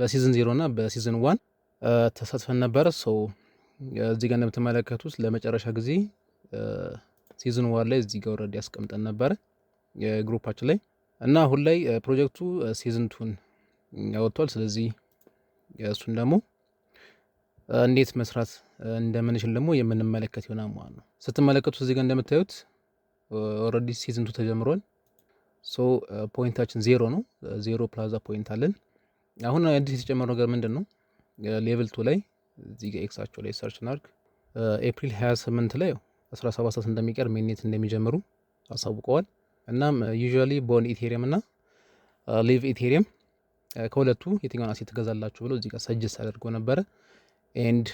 በሲዝን 0 እና በሲዝን 1 ተሳትፈን ነበረ። እዚህ ጋር እንደምትመለከቱት ለመጨረሻ ጊዜ ሲዝን 1 ላይ እዚህ ጋር ኦልሬዲ ያስቀምጠን ነበረ የግሩፓችን ላይ እና አሁን ላይ ፕሮጀክቱ ሲዝን 2ን ያወጥቷል። ስለዚህ እሱን ደግሞ እንዴት መስራት እንደምንችል ደግሞ የምንመለከት ይሆናል ማለት ነው። ስትመለከቱት እዚህ ጋር እንደምታዩት ኦልሬዲ ሲዝን 2 ተጀምሯል። ፖይንታችን 0 ነው። 0 ፕላዛ ፖይንት አለን። አሁን አዲስ የተጨመረው ነገር ምንድን ነው? ሌቭል 2 ላይ እዚህ ጋር ኤክሳቸው ላይ ሰርች እናድርግ። ኤፕሪል 28 ላይ 17 ሰዓት እንደሚቀር ሜኔት እንደሚጀምሩ አሳውቀዋል። እናም ዩዥዋሊ ቦን ኢቴሪየም እና ሊቭ ኢቴሪየም ከሁለቱ የትኛውን አሴት ትገዛላችሁ ብሎ እዚህ ጋር ሰጀስት አድርገው ነበረ። ኤንድ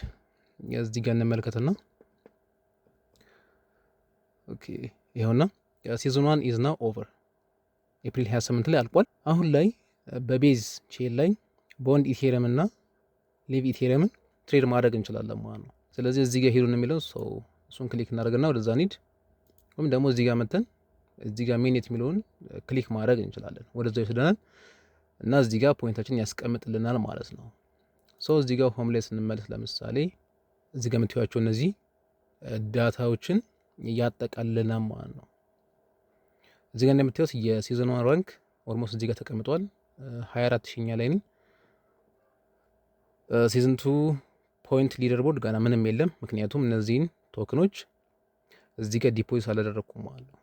እዚህ ጋር እንመልከትና ኦኬ ይኸውና ሲዝን 1 ኢዝ ናው ኦቨር ኤፕሪል 28 ላይ አልቋል። አሁን ላይ በቤዝ ቼን ላይ ቦንድ ኢቴሪየም እና ሊቭ ኢቴሪየምን ትሬድ ማድረግ እንችላለን ማለት ነው። ስለዚህ እዚህ ጋር ሄዱን የሚለው እሱን ክሊክ እናደርግና ወደዛ ኒድ ወይም ደግሞ እዚህ ጋር መተን እዚህ ጋር ሜኔት የሚለውን ክሊክ ማድረግ እንችላለን። ወደዛ ይወስደናል እና እዚህ ጋር ፖይንታችን ያስቀምጥልናል ማለት ነው። እዚህ ጋር ሆም ላይ ስንመለስ ለምሳሌ እዚህ ጋር የምታዩቸው እነዚህ ዳታዎችን ያጠቃልልናል ማለት ነው። እዚህ ጋር እንደምታዩት የሲዝን 1 ራንክ ኦልሞስት እዚህ ጋር ተቀምጧል። 24 ሺኛ ላይ ነኝ። ሲዝን 2 ፖይንት ሊደር ቦርድ ገና ምንም የለም፣ ምክንያቱም እነዚህን ቶክኖች እዚህ ጋር ዲፖዚት አላደረኩም ማለት ነው።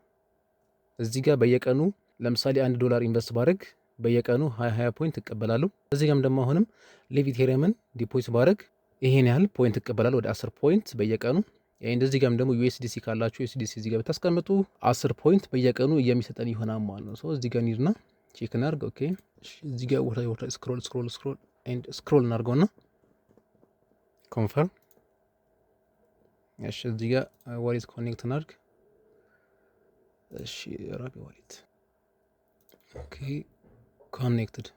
እዚህ ጋር በየቀኑ ለምሳሌ $1 ኢንቨስት ባደርግ በየቀኑ 20 ፖይንት እቀበላለሁ። እዚህ ጋርም ደግሞ አሁንም ሊቭ ኢቴሪየምን ዲፖዚት ባደርግ ይሄን ያህል ፖይንት እቀበላለሁ፣ ወደ 10 ፖይንት በየቀኑ። እንደዚህ ጋርም ደግሞ ዩኤስዲሲ ካላችሁ ዩኤስዲሲ እዚህ ጋር ብታስቀምጡ 10 ፖይንት በየቀኑ የሚሰጠን ይሆናል ማለት ነው። እዚህ ጋር እንሂድና ቼክ እናድርግ። ኦኬ እዚህ ጋር ወደ ስክሮል ኤንድ ስክሮል እናድርገውና ኮንፈርም። እሺ እዚህ ጋር ዋሌት ኮኔክት እናድርግ። እሺ ራቢ ዋሌት ኦኬ ኮኔክትድ።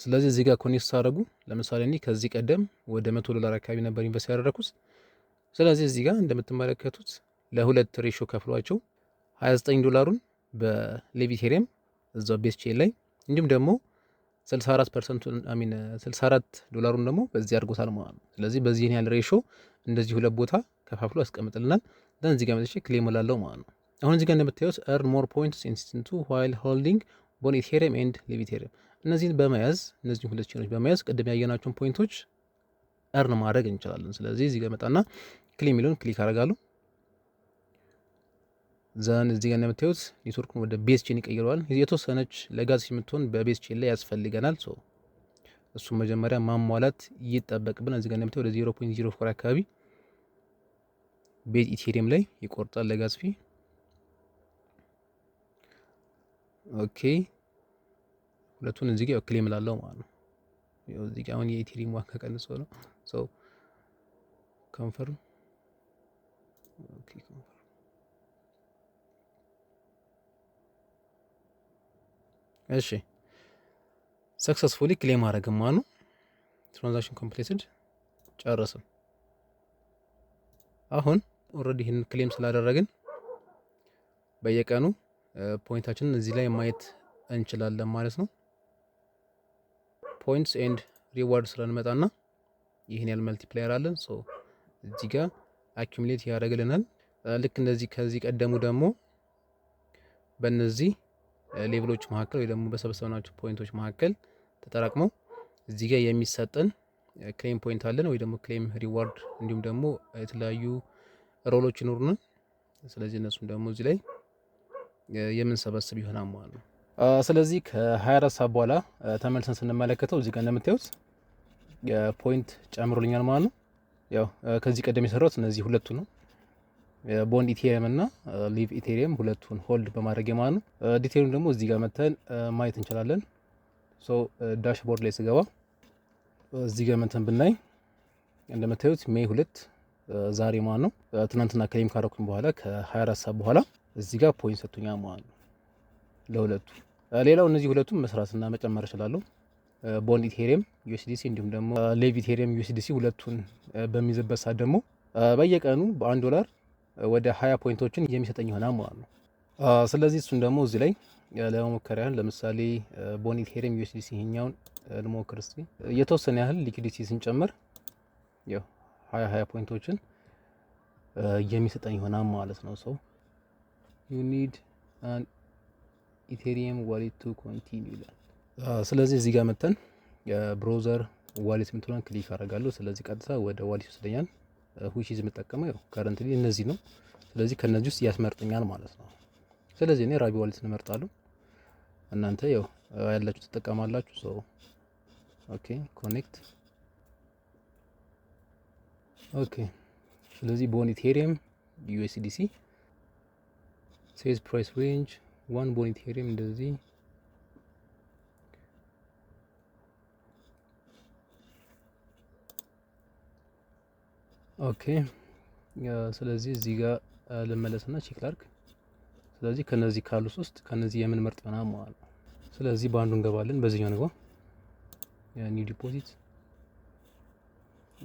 ስለዚህ እዚህ ጋር ኮኔክት ሳደርጉ ለምሳሌ እኔ ከዚህ ቀደም ወደ $100 አካባቢ ነበር ኢንቨስት ያደረኩት። ስለዚህ እዚህ ጋር እንደምትመለከቱት ለሁለት ሬሾ ከፍሏቸው $29 በሊቭ ኢቴሪየም እዛው ቤስ ቼን ላይ እንዲሁም ደግሞ 64% $64 ደግሞ በዚህ አድርጎታል ማለት ነው። ስለዚህ በዚህ ያህል ሬሾ እንደዚህ ሁለት ቦታ ከፋፍሎ ያስቀምጥልናል። ደን እዚህ ጋር መጥቼ ክሌም ላለው ማለት ነው። አሁን እዚህ ጋር እንደምታዩት earn more points in season 2 while holding both ethereum and live ethereum እነዚህን በመያዝ እነዚህ ሁለት ቼኖች በመያዝ ቅድም ያየናቸውን ፖይንቶች earn ማድረግ እንችላለን። ስለዚህ እዚህ ጋር መጣና ክሌም ሚሊዮን ክሊክ አደርጋለሁ። ዘን እዚህ ጋር እንደምታዩት ኔትወርኩን ወደ ቤዝ ቼን ይቀይረዋል። የተወሰነች ለጋዝ የምትሆን በቤዝ ቼን ላይ ያስፈልገናል። እሱ መጀመሪያ ማሟላት ይጠበቅብናል። እዚህ ጋር እንደምታዩት ወደ 0.04 አካባቢ ቤዝ ኢቴሪየም ላይ ይቆርጣል ለጋዝ ፊ። ኦኬ ሁለቱን እዚህ ጋር ክሌም ላለው ማለት ነው። ያው እዚህ ጋር አሁን የኢቴሪየም ዋጋ ቀንሶ ነው። ኮንፈርም ኦኬ ኮንፈርም እሺ ሰክሰስፉሊ ክሌም አረግማ ነው። ትራንዛክሽን ኮምፕሊትድ ጨረስን። አሁን ኦልሬዲ ይሄን ክሌም ስላደረግን በየቀኑ ፖይንታችንን እዚህ ላይ ማየት እንችላለን ማለት ነው። ፖይንትስ ኤንድ ሪዋርድ ስለንመጣና ይሄን ያህል መልቲፕላየር አለን። እዚህ ጋር አኪሙሌት ያደርግልናል። ልክ እንደዚህ ከዚህ ቀደሙ ደግሞ በእነዚህ ሌቭሎች መካከል ወይ ደግሞ በሰበሰብናቸው ፖይንቶች መካከል ተጠራቅመው እዚህ ጋር የሚሰጠን ክሌም ፖይንት አለን ወይ ደግሞ ክሌም ሪዋርድ እንዲሁም ደግሞ የተለያዩ ሮሎች ይኖሩናል። ስለዚህ እነሱም ደግሞ እዚህ ላይ የምንሰበስብ ይሆናል ማለት ነው። ስለዚህ ከ24 ሰዓት በኋላ ተመልሰን ስንመለከተው እዚህ ጋር እንደምታዩት ፖይንት ጨምሮልኛል ማለት ነው። ያው ከዚህ ቀደም የሰራሁት እነዚህ ሁለቱ ነው፣ ቦንድ ኢቴሪየም እና ሊቭ ኢቴሪየም ሁለቱን ሆልድ በማድረግ ማለት ነው። ዲቴይሉን ደግሞ እዚህ ጋር መተን ማየት እንችላለን። ዳሽቦርድ ላይ ስገባ እዚህ ጋር መተን ብናይ እንደምታዩት ሜይ 2 ዛሬ ማለት ነው። ትናንትና ክሌም ካረኩኝ በኋላ ከ24 ሰዓት በኋላ እዚህ ጋር ፖይንት ሰጥቶኛል ማለት ነው ለሁለቱ። ሌላው እነዚህ ሁለቱም መስራትና መጨመር እችላለሁ። ቦንድ ኢቴሪየም ዩኤስዲሲ እንዲሁም ደግሞ ሊቭ ኢቴሪየም ዩኤስዲሲ ሁለቱን በሚይዝበት ሰዓት ደግሞ በየቀኑ $1 ወደ 20 ፖይንቶችን የሚሰጠኝ ይሆናል ማለት ነው። ስለዚህ እሱን ደግሞ እዚህ ላይ ለመሞከር ያህል ለምሳሌ ቦን ኢቴሪየም ዩኤስዲሲ ይሄኛውን ልሞክር እስቲ። የተወሰነ ያህል ሊኩዲቲ ስንጨምር ያው 20 ፖይንቶችን የሚሰጠን ይሆናል ማለት ነው። ሶ ዩ ኒድ አን ኢቴሪየም ዋሌት ቱ ኮንቲኒው ይላል። ስለዚህ እዚህ ጋር መተን የብሮዘር ዋሌት የምትሆን ክሊክ አደርጋለሁ። ስለዚህ ቀጥታ ወደ ዋሌት ይወስደኛል። ዊች ኢዝ የምጠቀመው ያው ከረንትሊ እነዚህ ነው። ስለዚህ ከነዚህ ውስጥ ያስመርጠኛል ማለት ነው። ስለዚህ እኔ ራቢ ዋሌት እንመርጣለሁ። እናንተ ያው ያላችሁ ትጠቀማላችሁ። ሶ ኦኬ ኮኔክት ኦኬ። ስለዚህ ቦን ኢቴሪየም ዩኤስዲሲ ሴዝ ፕራይስ ሬንጅ 1 ቦን ኢቴሪየም እንደዚህ ኦኬ። ስለዚህ እዚህ ጋር ልመለስና ቼክ ላድርግ። ስለዚህ ከነዚህ ካሉት ውስጥ ከነዚህ የምንመርጥ ምናምን ማለት ነው። ስለዚህ በአንዱ እንገባለን። በዚህኛው ነው ኒው ዲፖዚት።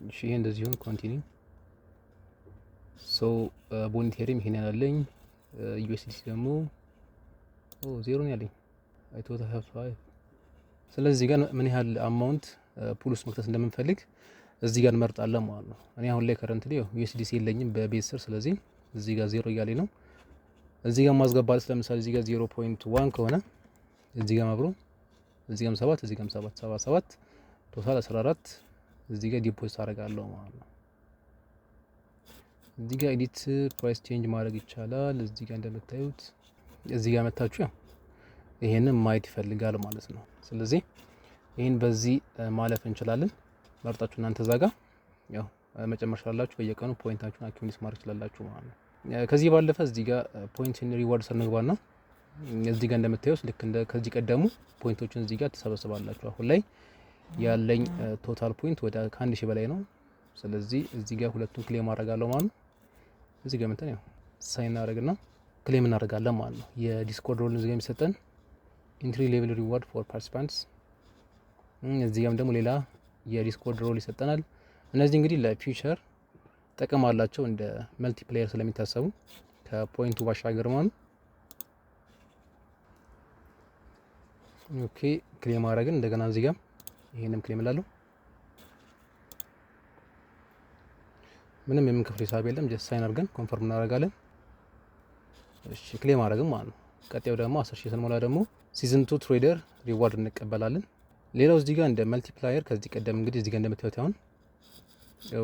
እሺ ይሄ እንደዚህ ይሁን ኮንቲኒው። ሶ ቦን ኢቴሪየም ይሄን ያላለኝ ዩኤስዲሲ ደግሞ ዜሮ ነው ያለኝ። አይ ቶታ ሃቭ 5። ስለዚህ ጋር ምን ያህል አማውንት ፑል ውስጥ መክተት እንደምንፈልግ እዚህ ጋር እንመርጣለን ማለት ነው። እኔ አሁን ላይ ከረንትሊ ዩኤስዲሲ የለኝም በቤዝ ስር። ስለዚህ እዚህ ጋር ዜሮ እያለኝ ነው። እዚህ ጋር ማስገባት ለምሳሌ እዚህ ጋር 0.1 ከሆነ እዚህ ጋር አብሮ እዚህ ጋር 7 እዚህ ጋር 7 ቶታል 14 እዚህ ጋር ዲፖዚት አደርጋለሁ ማለት ነው። እዚህ ጋር ኤዲት ፕራይስ ቼንጅ ማድረግ ይቻላል። እዚህ ጋር እንደምታዩት እዚህ ጋር መታችሁ ያው ይሄንን ማየት ይፈልጋል ማለት ነው። ስለዚህ ይሄን በዚህ ማለፍ እንችላለን። መርጣችሁ እናንተ ዛጋ ያው መጨመር ትችላላችሁ። በየቀኑ ፖይንታችሁን አኪሙሌት ማድረግ ትችላላችሁ ማለት ነው። ከዚህ ባለፈ እዚህ ጋር ፖይንት ሪዋርድ ስንግባና እዚህ ጋር እንደምታዩት ልክ እንደ ከዚህ ቀደሙ ፖይንቶችን እዚህ ጋር ተሰበስባላችሁ። አሁን ላይ ያለኝ ቶታል ፖይንት ወደ ከ1000 በላይ ነው። ስለዚህ እዚህ ጋር ሁለቱን ክሌም አደርጋለሁ ማለት ነው። እዚህ ጋር መተን ያው ሳይን አደርግና ክሌም እናደርጋለን ማለት ነው። የዲስኮርድ ሮል እዚህ ጋር የሚሰጠን ኢንትሪ ሌቭል ሪዋርድ ፎር ፓርቲሲፓንትስ። እዚህ ጋርም ደግሞ ሌላ የዲስኮርድ ሮል ይሰጠናል። እነዚህ እንግዲህ ለፊውቸር ጥቅም አላቸው እንደ መልቲፕሌየር ስለሚታሰቡ ከፖይንቱ ባሻገር ማለት ነው። ኦኬ ክሌም አደረግን። እንደገና እዚህ ጋር ይሄንም ክሌም እላለሁ። ምንም የምንከፍለው ሂሳብ የለም። ጀስት ሳይን አድርገን ኮንፈርም እናደርጋለን። እሺ ክሌም አደረግን ማለት ነው። ቀጣዩ ደግሞ 10,000 ስንሞላ ደግሞ ሲዝን 2 ትሬደር ሪዋርድ እንቀበላለን። ሌላው እዚህ ጋር እንደ መልቲፕላየር ከዚህ ቀደም እንግዲህ እዚህ ጋር እንደምታዩት አሁን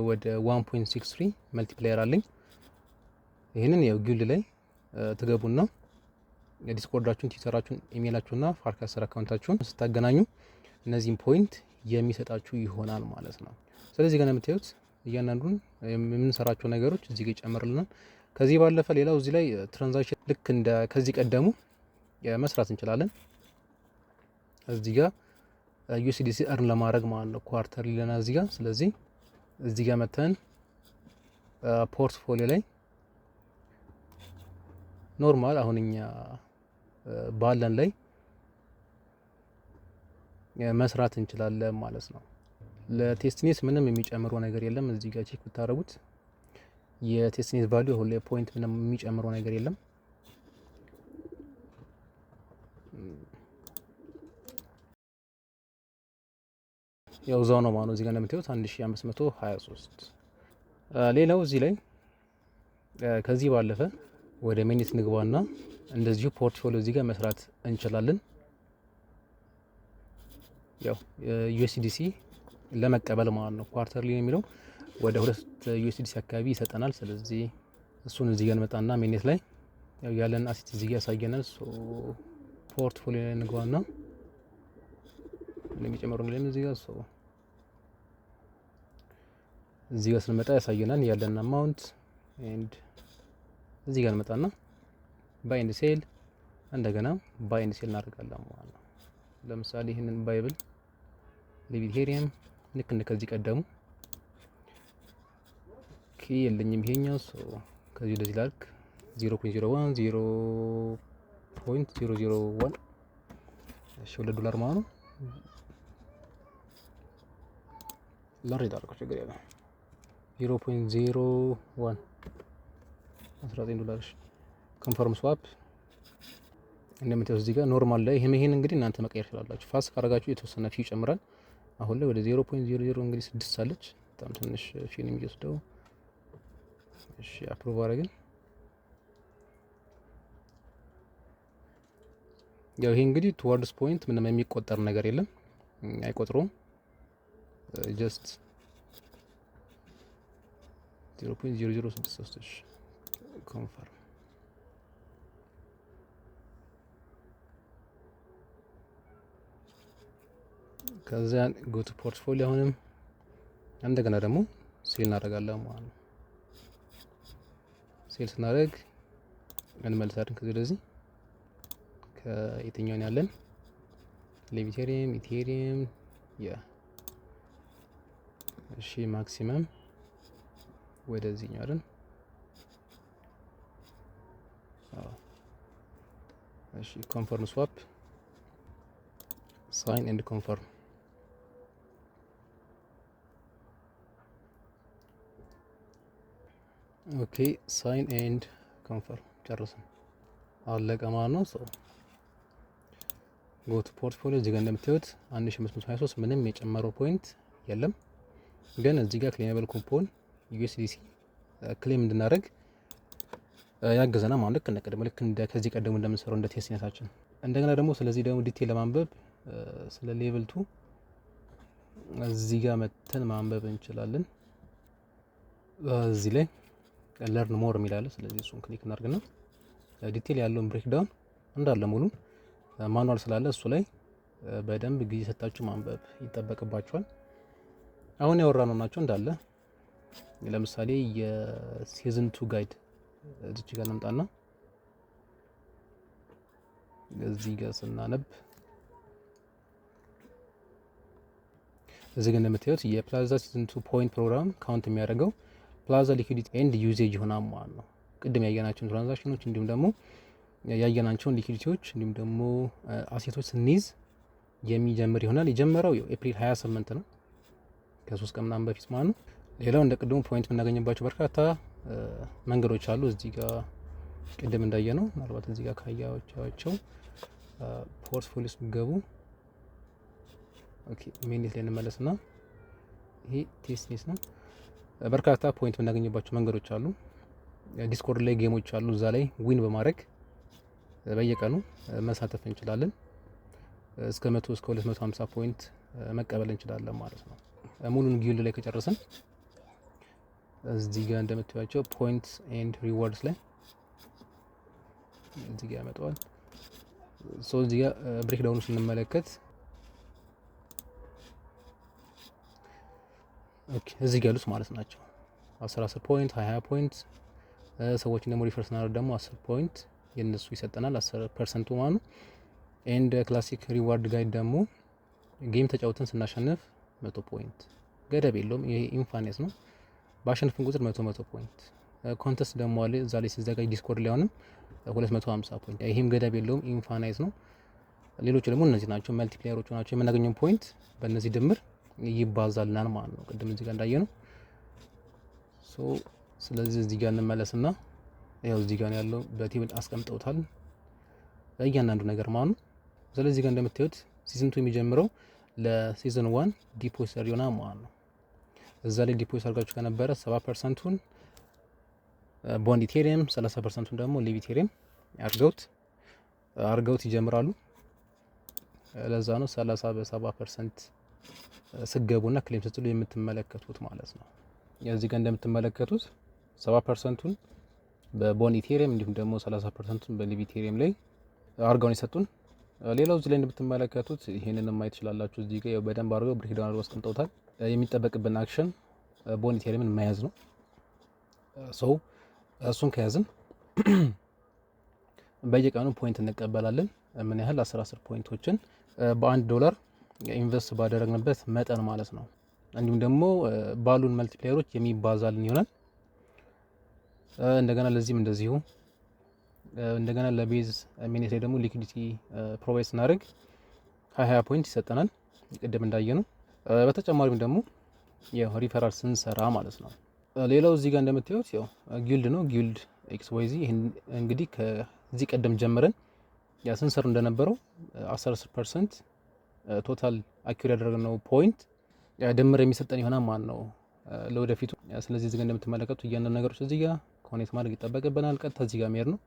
ወደ 1.63 መልቲፕላየር አለኝ። ይሄንን ያው ጊልድ ላይ ትገቡና የዲስኮርዳችሁን፣ ትዊተራችሁን፣ ኢሜይላችሁና ፋርካስተር አካውንታችሁን ስታገናኙ እነዚህን ፖይንት የሚሰጣችሁ ይሆናል ማለት ነው። ስለዚህ ጋር እንደምታዩት እያንዳንዱን የምንሰራቸው ነገሮች እዚህ ጋር ይጨምርልናል። ከዚህ ባለፈ ሌላው እዚህ ላይ ትራንዛክሽን ልክ እንደ ከዚህ ቀደሙ መስራት እንችላለን። እዚህ ጋር ዩኤስዲሲ እርን ለማድረግ ማለት ነው ኳርተርሊ ለና እዚህ ጋር። ስለዚህ እዚህ ጋር መተን ፖርትፎሊዮ ላይ ኖርማል አሁን እኛ ባለን ላይ መስራት እንችላለን ማለት ነው። ለቴስትኔት ምንም የሚጨምረው ነገር የለም። እዚህ ጋር ቼክ ብታደርጉት የቴስትኔት ቫልዩ ሁሌ ፖይንት ምንም የሚጨምረው ነገር የለም። ያው ዛው ነው ማለት ነው። እዚህ ጋር እንደምታዩት 1523። ሌላው እዚህ ላይ ከዚህ ባለፈ ወደ ሜኒት ንግባና እንደዚሁ ፖርትፎሊዮ እዚህ ጋር መስራት እንችላለን። ያው ዩኤስዲሲ ለመቀበል ማለት ነው። ኳርተርሊ የሚለው ወደ 2 ዩኤስዲሲ አካባቢ ይሰጠናል። ስለዚህ እሱን እዚህ ጋር እንመጣና ሜኒት ላይ ያው ያለን አሴት እዚህ ጋር ያሳየናል። ሶ ፖርትፎሊዮ ላይ ንግባና እንደሚጨምረው እንግዲህ እዚህ ጋር እዚህ ጋር ስንመጣ ያሳየናል ያለን አማውንት ኤንድ እዚህ ጋር እንመጣና ባይ ኤንድ ሴል እንደገና ባይ ኤንድ ሴል እናደርጋለን ማለት ነው። ለምሳሌ ይሄንን ባይብል ሊቪቴሪየም ልክ እንደ ከዚህ ቀደሙ ኪ የለኝም ይሄኛው ከዚህ ወደዚህ ላድርግ 0.01 0.001 እሺ $2 ማለት ነው። ላሬት አድርገው ችግር የለም 0.01 $19 ኮንፈርም ስዋፕ እንደምታዩት እዚህ ጋር ኖርማል ላይ ይሄን እንግዲህ እናንተ መቀየር ትችላላችሁ። ፋስት ካረጋችሁ የተወሰነ ፊ ይጨምራል። አሁን ላይ ወደ 0.00 እንግዲህ 6 አለች። በጣም ትንሽ ፊ ነው የሚወስደው። እሺ አፕሩቭ አረግን። ያው ይሄ እንግዲህ ቱዋርድስ ፖይንት ምንም የሚቆጠር ነገር የለም፣ አይቆጥሩም። ጀስት 0.0063 ኮንፈርም። ከዛ ጎ ቱ ፖርትፎሊዮ አሁንም እንደገና ደግሞ ሴል እናደርጋለን ማለት ነው። ሴል ስናደርግ እንመልሳለን ከዚህ ወደዚህ ከየትኛውን ያለን ሌቪቴሪየም ኢቴሪየም እሺ ማክሲመም ወደዚህኛው አይደል? እሺ ኮንፈርም ስዋፕ ሳይን ኤንድ ኮንፈርም። ኦኬ ሳይን ኤንድ ኮንፈርም ጨርሰን አለቀ ማለት ነው። ሶ ጎ ቱ ፖርትፎሊዮ እዚህ ጋር እንደምታዩት 1523 ምንም የጨመረው ፖይንት የለም። ግን እዚህ ጋር ክሌመብል ኩፖን USDC ክሌም እንድናደርግ ያገዘና ማለት ልክ እንደ ከዚህ ቀደሙ እንደምንሰራው እንደ ቴስትነታችን። እንደገና ደግሞ ስለዚህ ደግሞ ዲቴል ለማንበብ ስለ ሌቭል 2 እዚህ ጋር መተን ማንበብ እንችላለን። እዚህ ላይ ለርን ሞር የሚላለ ስለዚህ እሱን ክሊክ እናድርግና ዲቴል ያለውን ብሬክዳውን እንዳለ ሙሉን ማኑዋል ስላለ እሱ ላይ በደንብ ጊዜ ሰጣችሁ ማንበብ ይጠበቅባችኋል። አሁን ያወራነው ናቸው እንዳለ። ለምሳሌ የሲዝን 2 ጋይድ እዚህ ጋር እንምጣና እዚህ ጋር ስናነብ እዚህ ጋር እንደምታዩት የፕላዛ ሲዝን 2 ፖይንት ፕሮግራም ካውንት የሚያደርገው ፕላዛ ሊኩዊዲቲ ኤንድ ዩዜጅ ይሆናል ማለት ነው። ቅድም ያየናቸውን ትራንዛክሽኖች እንዲሁም ደግሞ ያየናቸውን ሊኩዊዲቲዎች እንዲሁም ደግሞ አሴቶች ስንይዝ የሚጀምር ይሆናል። የጀመረው ኤፕሪል 28 ነው፣ ከ3 ቀን ምናምን በፊት ማለት ነው። ሌላው እንደ ቅድሙ ፖይንት የምናገኝባቸው በርካታ መንገዶች አሉ። እዚህ ጋር ቅድም እንዳየ ነው። ምናልባት እዚህ ጋር ካያቸው ፖርትፎሊዮስ ገቡ። ኦኬ ሜኒት ላይ እንመለስና ይሄ ቴስትኔስ ነው። በርካታ ፖይንት የምናገኝባቸው መንገዶች አሉ። ዲስኮርድ ላይ ጌሞች አሉ። እዛ ላይ ዊን በማድረግ በየቀኑ መሳተፍ እንችላለን። እስከ 100 እስከ 250 ፖይንት መቀበል እንችላለን ማለት ነው። ሙሉን ጊልድ ላይ ከጨረስን እዚህ ጋር እንደምታዩቸው ፖይንትስ ኤንድ ሪዋርድስ ላይ እዚህ ጋር ያመጣዋል። ሶ እዚህ ጋር ብሬክ ዳውን ስንመለከት ኦኬ እዚህ ጋር ያሉት ማለት ናቸው 10 ፖይንት 20 ፖይንት። ሰዎችን ደግሞ ሪፈር ስናደርግ ደግሞ 10 ፖይንት የነሱ ይሰጠናል 10% ማለት ነው። ኤንድ ክላሲክ ሪዋርድ ጋይድ ደግሞ ጌም ተጫውተን ስናሸንፍ 100 ፖይንት ገደብ የለውም። ይሄ ኢንፋይናይት ነው። ባሸንፍን ቁጥር 100 ፖይንት። ኮንቴስት ደግሞ አለ እዛ ላይ ሲዘጋጅ ዲስኮርድ ላይ አሁንም 250 ፖይንት። ይሄም ገደብ የለውም ኢንፋይናይት ነው። ሌሎቹ ደግሞ እነዚህ ናቸው መልቲፕላየሮቹ ናቸው። የምናገኘው ፖይንት በእነዚህ ድምር ይባዛልናል ማለት ነው። ቅድም እዚህ ጋር እንዳየነው ሶ ስለዚህ እዚህ ጋር እንመለስና ያው እዚህ ጋር ያለው በቴብል አስቀምጠውታል እያንዳንዱ ነገር ማለት ነው። ስለዚህ ጋር እንደምታዩት ሲዝን 2 የሚጀምረው ለሲዝን 1 ዲፖዚት ይሆናል ማለት ነው። እዛ ላይ ዲፖዚት አድርጋችሁ ከነበረ 70%ን ቦንድ ኢቴሪየም 30%ን ደግሞ ሊቭ ኢቴሪየም አርገውት ይጀምራሉ። ለዛ ነው 30 በ70% ስገቡና ክሌም ስትሉ የምትመለከቱት ማለት ነው። እዚህ ጋር እንደምትመለከቱት 70%ን በቦንድ ኢቴሪየም እንዲሁም ደግሞ 30%ን በሊቭ ኢቴሪየም ላይ አርጋውን ይሰጡን። ሌላው እዚህ ላይ እንደምትመለከቱት ይሄንን ማየት ትችላላችሁ። እዚህ ጋር በደንብ አድርገው ብሬክ ዳውን አድርገው አስቀምጠውታል። የሚጠበቅብን አክሽን ቦንድ ኢቴሪየምን መያዝ ነው። ሶ እሱን ከያዝን በየቀኑ ፖይንት እንቀበላለን። ምን ያህል 10 ፖይንቶችን $1 ኢንቨስት ባደረግንበት መጠን ማለት ነው። እንዲሁም ደግሞ ባሉን መልቲፕላየሮች የሚባዛልን ይሆናል። እንደገና ለዚህም እንደዚሁ እንደገና ለቤዝ ሚኒት ላይ ደግሞ ሊኩዊዲቲ ፕሮቫይድ ስናደርግ 20 ፖይንት ይሰጠናል ቅድም እንዳየነው። በተጨማሪም ደግሞ ያው ሪፈራል ስንሰራ ማለት ነው። ሌላው እዚህ ጋር እንደምታዩት ያው ጊልድ ነው። ጊልድ ኤክስ ዋይ ዚ እንግዲህ ከዚህ ቀደም ጀምረን ስንሰሩ እንደነበረው 10% ቶታል አኪዩር ያደረግነው ፖይንት ድምር የሚሰጠን ይሆናል ማለት ነው ለወደፊቱ። ስለዚህ እዚህ ጋር እንደምትመለከቱት እያንዳንዱ ነገሮች እዚህ ጋር ኮኔክት ማድረግ ይጠበቅብናል። ቀጥታ እዚህ ጋር መሄድ ነው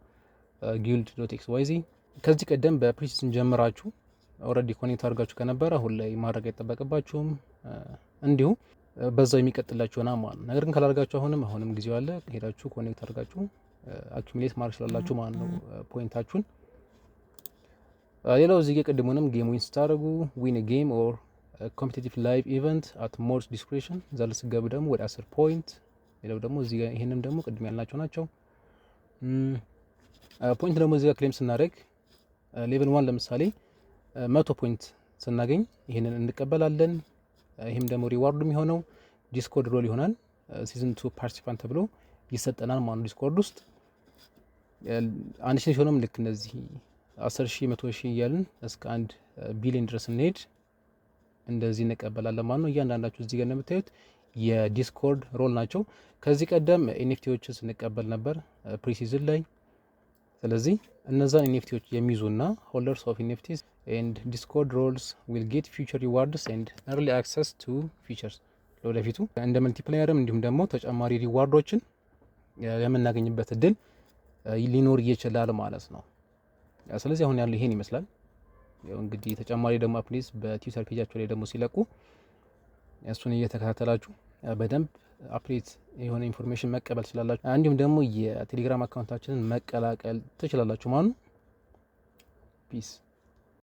guild.xyz። ከዚህ ቀደም በፕሪሲዝን ጀምራችሁ ኦልሬዲ ኮኔክት አድርጋችሁ ከነበረ አሁን ላይ ማድረግ አይጠበቅባችሁም፣ እንዲሁ በዛው የሚቀጥላችሁ ሆና ማለት ነው። ነገር ግን ካላደርጋችሁ አሁንም ጊዜው አለ፣ ሄዳችሁ ኮኔክት አድርጋችሁ አኩሙሌት ማድረግ ስላላችሁ ማለት ነው ፖይንታችሁን። ሌላው እዚህ ጋር ቅድሙንም ጌም ዊን ስታደርጉ ዊን ጌም ኦር ኮምፒቲቲቭ ላይቭ ኢቨንት አት ሞርስ ዲስክሪፕሽን ዛል ስገቡ ደግሞ ወደ 10 ፖይንት። ሌላው ደግሞ እዚህ ጋር ይሄንም ደግሞ ቅድም ያልናቸው ናቸው። ፖይንት ደግሞ እዚህ ጋር ክሌም ስናደርግ ሌቭል 1 ለምሳሌ 100 ፖይንት ስናገኝ ይሄንን እንቀበላለን። ይሄም ደግሞ ሪዋርዱ የሚሆነው ዲስኮርድ ሮል ይሆናል። ሲዝን 2 ፓርቲሲፓንት ተብሎ ይሰጠናል ማለት ዲስኮርድ ውስጥ አንድ ሺህ ሲሆንም ልክ እነዚህ 10,000 100,000 እያልን እስከ 1 ቢሊዮን ድረስ እንሄድ እንደዚህ እንቀበላለን ማለት ነው። እያንዳንዳችሁ እዚህ ጋር እንደምታዩት የዲስኮርድ ሮል ናቸው። ከዚህ ቀደም ኤንኤፍቲዎችን ስንቀበል ነበር ፕሪሲዝን ላይ። ስለዚህ እነዛን ኤንኤፍቲዎች የሚይዙና ሆልደርስ ኦፍ ኤንኤፍቲስ ኤንድ ዲስኮርድ ሮልስ ዊል ጌት ፊውቸር ሪዋርድስ ኤንድ ኤርሊ አክሰስ ቱ ፊቸርስ ለወደፊቱ እንደ መልቲፕላየርም እንዲሁም ደግሞ ተጨማሪ ሪዋርዶችን የምናገኝበት እድል ሊኖር ይችላል ማለት ነው። ስለዚህ አሁን ያለው ይሄን ይመስላል። ያው እንግዲህ ተጨማሪ ደግሞ አፕዴትስ በትዊተር ፔጃቸው ላይ ደግሞ ሲለቁ እሱን እየተከታተላችሁ በደንብ አፕዴት የሆነ ኢንፎርሜሽን መቀበል ትችላላችሁ። እንዲሁም ደግሞ የቴሌግራም አካውንታችንን መቀላቀል ትችላላችሁ ማለት ነው። ፒስ